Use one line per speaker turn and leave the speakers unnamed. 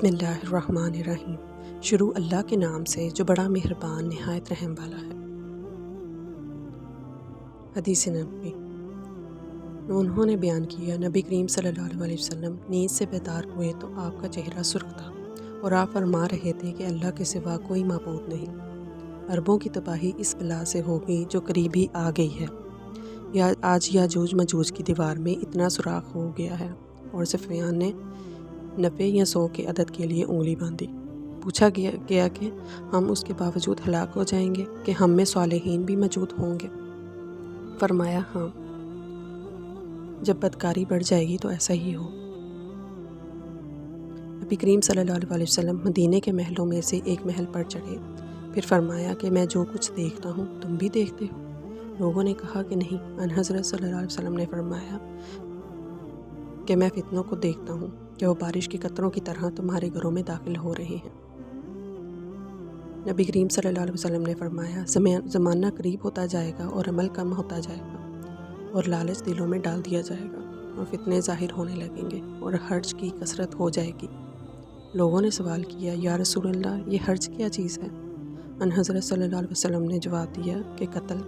बिस्मिल्लाहिर्रहमानिर्रहीम। शुरू अल्लाह के नाम से जो बड़ा मेहरबान नहायत रहम वाला है। हदीस नबी। उन्होंने बयान किया, नबी करीम सल्लल्लाहु अलैहि वसल्लम नींद से बेदार हुए तो आपका चेहरा सुर्ख था और आप फरमा रहे थे कि अल्लाह के सिवा कोई माबूद नहीं। अरबों की तबाही इस बला से होगी जो करीब ही आ गई है। या आज याजूज मजूज की दीवार में इतना सुराख हो गया है। और सफियान ने 90 या 100 के अदद के लिए उंगली बांधी। पूछा गया कि हम उसके बावजूद हलाक हो जाएंगे कि हम में सालेहीन भी मौजूद होंगे। फरमाया, हाँ, जब बदकारी बढ़ जाएगी तो ऐसा ही हो। नबी करीम सल्लल्लाहु अलैहि वसल्लम मदीने के महलों में से एक महल पर चढ़े। फिर फरमाया कि मैं जो कुछ देखता हूँ तुम भी देखते हो। लोगों ने कहा कि नहीं। अन हज़रत सल्लल्लाहु अलैहि वसल्लम ने फरमाया कि मैं फितनों को देखता हूँ कि वो बारिश के कतरों की तरह तुम्हारे घरों में दाखिल हो रहे हैं। नबी करीम सल्लल्लाहु अलैहि वसल्लम ने फरमाया, ज़माना करीब होता जाएगा और अमल कम होता जाएगा और लालच दिलों में डाल दिया जाएगा और फितने ज़ाहिर होने लगेंगे और हर्ज की कसरत हो जाएगी। लोगों ने सवाल किया, या रसूलल्लाह, ये हर्ज क्या चीज़ है? अन हज़रत सल्लल्लाहु अलैहि वसल्लम ने जवाब दिया कि कत्ल।